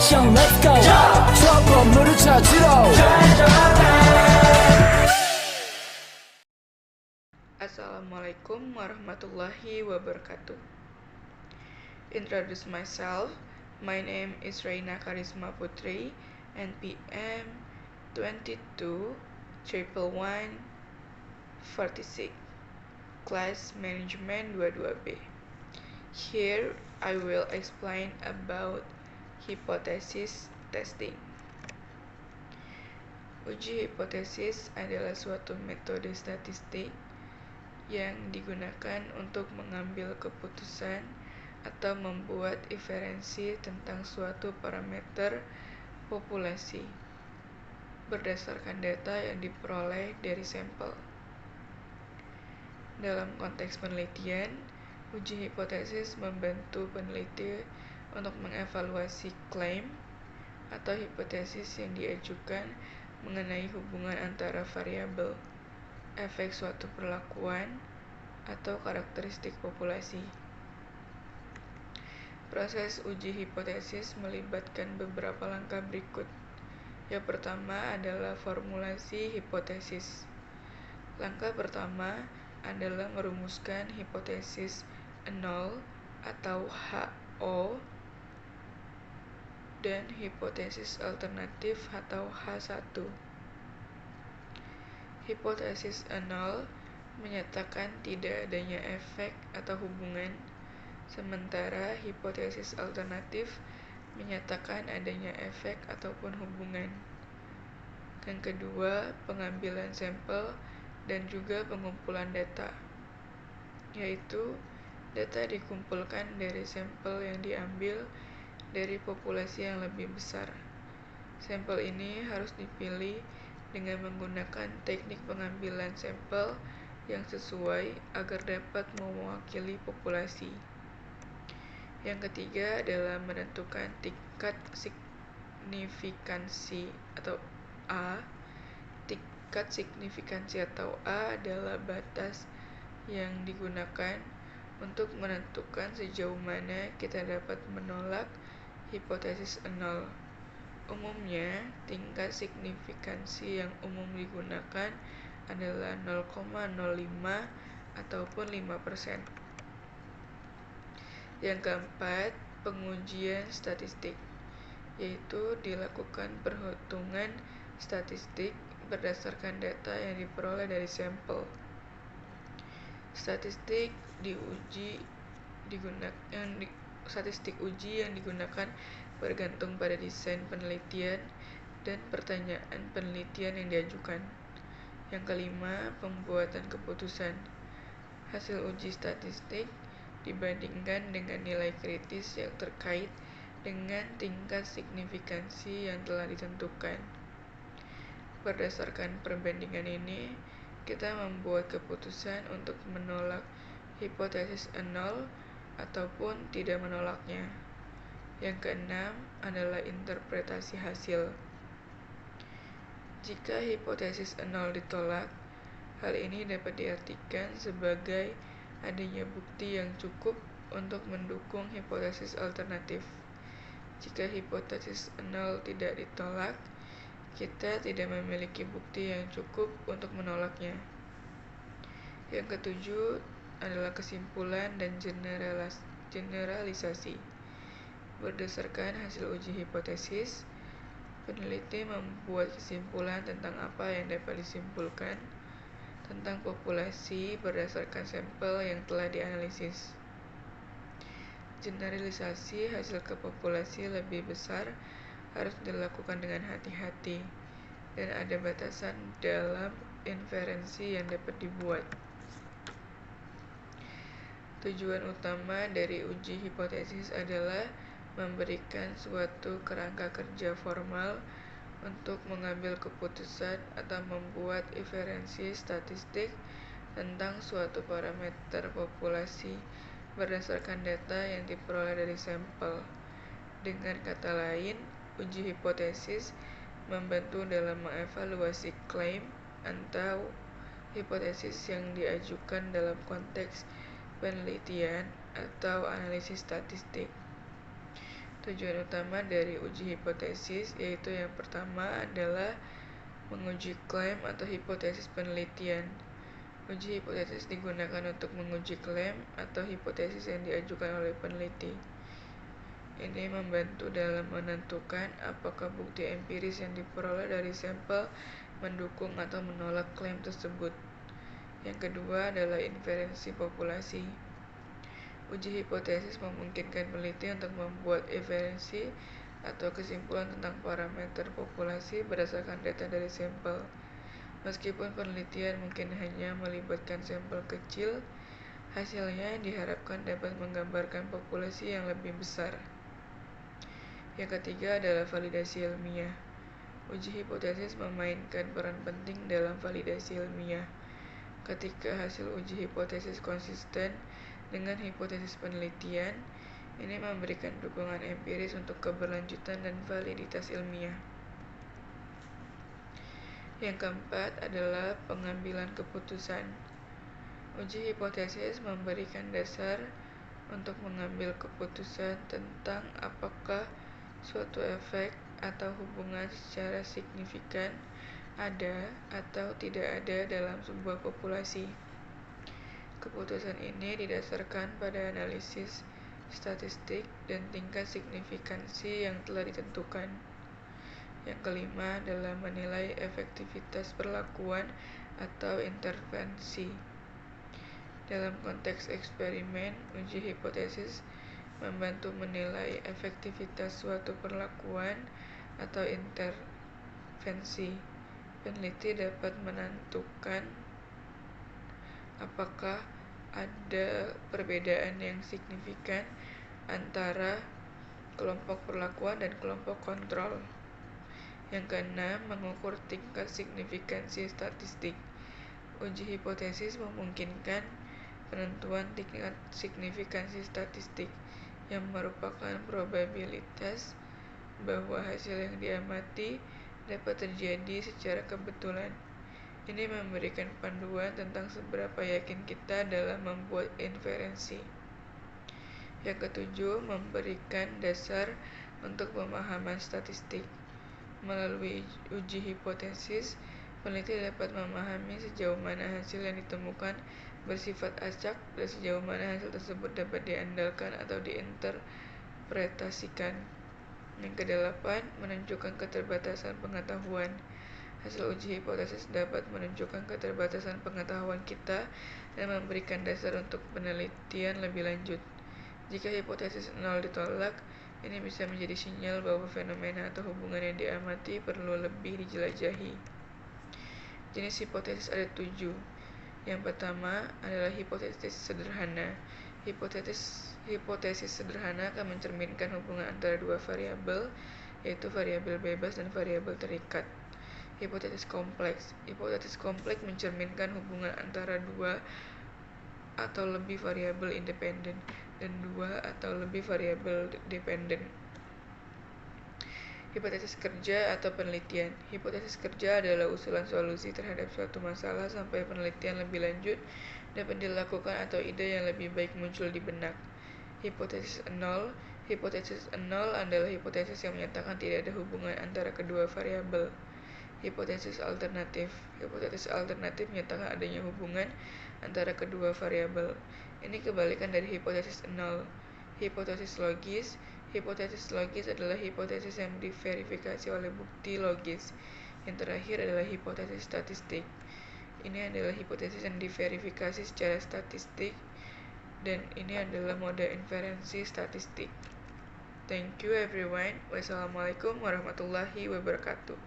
action, let's go. 추억 건물을 찾으러. Assalamualaikum warahmatullahi wabarakatuh. Introduce myself. My name is Reina Karisma Putri, NPM 22 111 46, Class Management 22B. Here I will explain about hypothesis testing. Uji hipotesis adalah suatu metode statistik yang digunakan untuk mengambil keputusan atau membuat inferensi tentang suatu parameter populasi berdasarkan data yang diperoleh dari sampel. Dalam konteks penelitian, uji hipotesis membantu peneliti untuk mengevaluasi klaim atau hipotesis yang diajukan mengenai hubungan antara variabel, efek suatu perlakuan, atau karakteristik populasi. Proses uji hipotesis melibatkan beberapa langkah berikut. Yang pertama adalah formulasi hipotesis. Langkah pertama adalah merumuskan hipotesis nol atau HO dan hipotesis alternatif atau H1. Hipotesis nol menyatakan tidak adanya efek atau hubungan, sementara hipotesis alternatif menyatakan adanya efek ataupun hubungan. Yang kedua, pengambilan sampel dan juga pengumpulan data, yaitu data dikumpulkan dari sampel yang diambil dari populasi yang lebih besar. Sampel ini harus dipilih dengan menggunakan teknik pengambilan sampel yang sesuai agar dapat mewakili populasi. Yang ketiga adalah menentukan tingkat signifikansi atau A. Tingkat signifikansi atau A adalah batas yang digunakan untuk menentukan sejauh mana kita dapat menolak hipotesis nol. Umumnya, tingkat signifikansi yang umum digunakan adalah 0,05 ataupun 5%. Yang keempat, pengujian statistik, yaitu dilakukan perhitungan statistik berdasarkan data yang diperoleh dari sampel. Statistik uji yang digunakan bergantung pada desain penelitian dan pertanyaan penelitian yang diajukan. Yang kelima, pembuatan keputusan. Hasil uji statistik dibandingkan dengan nilai kritis yang terkait dengan tingkat signifikansi yang telah ditentukan. Berdasarkan perbandingan ini, kita membuat keputusan untuk menolak hipotesis nol ataupun tidak menolaknya. Yang keenam adalah interpretasi hasil. Jika hipotesis nol ditolak, hal ini dapat diartikan sebagai adanya bukti yang cukup untuk mendukung hipotesis alternatif. Jika hipotesis nol tidak ditolak, kita tidak memiliki bukti yang cukup untuk menolaknya. Yang ketujuh adalah kesimpulan dan generalisasi. Berdasarkan hasil uji hipotesis, peneliti membuat kesimpulan tentang apa yang dapat disimpulkan tentang populasi berdasarkan sampel yang telah dianalisis. Generalisasi hasil ke populasi lebih besar harus dilakukan dengan hati-hati, dan ada batasan dalam inferensi yang dapat dibuat. Tujuan utama dari uji hipotesis adalah memberikan suatu kerangka kerja formal untuk mengambil keputusan atau membuat inferensi statistik tentang suatu parameter populasi berdasarkan data yang diperoleh dari sampel. Dengan kata lain, uji hipotesis membantu dalam mengevaluasi klaim atau hipotesis yang diajukan dalam konteks penelitian atau analisis statistik. Tujuan utama dari uji hipotesis yaitu yang pertama adalah menguji klaim atau hipotesis penelitian. Uji hipotesis digunakan untuk menguji klaim atau hipotesis yang diajukan oleh peneliti. Ini membantu dalam menentukan apakah bukti empiris yang diperoleh dari sampel mendukung atau menolak klaim tersebut. Yang kedua adalah inferensi populasi. Uji hipotesis memungkinkan peneliti untuk membuat inferensi atau kesimpulan tentang parameter populasi berdasarkan data dari sampel. Meskipun penelitian mungkin hanya melibatkan sampel kecil, hasilnya diharapkan dapat menggambarkan populasi yang lebih besar. Yang ketiga adalah validasi ilmiah. Uji hipotesis memainkan peran penting dalam validasi ilmiah. Ketika hasil uji hipotesis konsisten dengan hipotesis penelitian, ini memberikan dukungan empiris untuk keberlanjutan dan validitas ilmiah. Yang keempat adalah pengambilan keputusan. Uji hipotesis memberikan dasar untuk mengambil keputusan tentang apakah suatu efek atau hubungan secara signifikan ada atau tidak ada dalam sebuah populasi. Keputusan ini didasarkan pada analisis statistik dan tingkat signifikansi yang telah ditentukan. Yang kelima adalah menilai efektivitas perlakuan atau intervensi. Dalam konteks eksperimen, uji hipotesis membantu menilai efektivitas suatu perlakuan atau intervensi. Peneliti dapat menentukan apakah ada perbedaan yang signifikan antara kelompok perlakuan dan kelompok kontrol. Yang keenam, mengukur tingkat signifikansi statistik. Uji hipotesis memungkinkan penentuan tingkat signifikansi statistik yang merupakan probabilitas bahwa hasil yang diamati dapat terjadi secara kebetulan. Ini memberikan panduan tentang seberapa yakin kita dalam membuat inferensi. Yang ketujuh, memberikan dasar untuk pemahaman statistik. Melalui uji hipotesis, peneliti dapat memahami sejauh mana hasil yang ditemukan bersifat acak dan sejauh mana hasil tersebut dapat diandalkan atau diinterpretasikan. Yang kedelapan, menunjukkan keterbatasan pengetahuan. Hasil uji hipotesis dapat menunjukkan keterbatasan pengetahuan kita dan memberikan dasar untuk penelitian lebih lanjut. Jika hipotesis nol ditolak, ini bisa menjadi sinyal bahwa fenomena atau hubungan yang diamati perlu lebih dijelajahi. Jenis hipotesis ada 7. Yang pertama adalah hipotesis sederhana. Hipotesis sederhana akan mencerminkan hubungan antara dua variabel, yaitu variabel bebas dan variabel terikat. Hipotesis kompleks. Hipotesis kompleks mencerminkan hubungan antara dua atau lebih variabel independen dan dua atau lebih variabel dependen. Hipotesis kerja atau penelitian. Hipotesis kerja adalah usulan solusi terhadap suatu masalah sampai penelitian lebih lanjut dapat dilakukan atau ide yang lebih baik muncul di benak. Hipotesis nol. Hipotesis nol adalah hipotesis yang menyatakan tidak ada hubungan antara kedua variabel. Hipotesis alternatif. Hipotesis alternatif menyatakan adanya hubungan antara kedua variabel. Ini kebalikan dari hipotesis nol. Hipotesis logis. Hipotesis logis adalah hipotesis yang diverifikasi oleh bukti logis. Yang terakhir adalah hipotesis statistik. Ini adalah hipotesis yang diverifikasi secara statistik dan ini adalah mode inferensi statistik. Thank you everyone. Wassalamualaikum warahmatullahi wabarakatuh.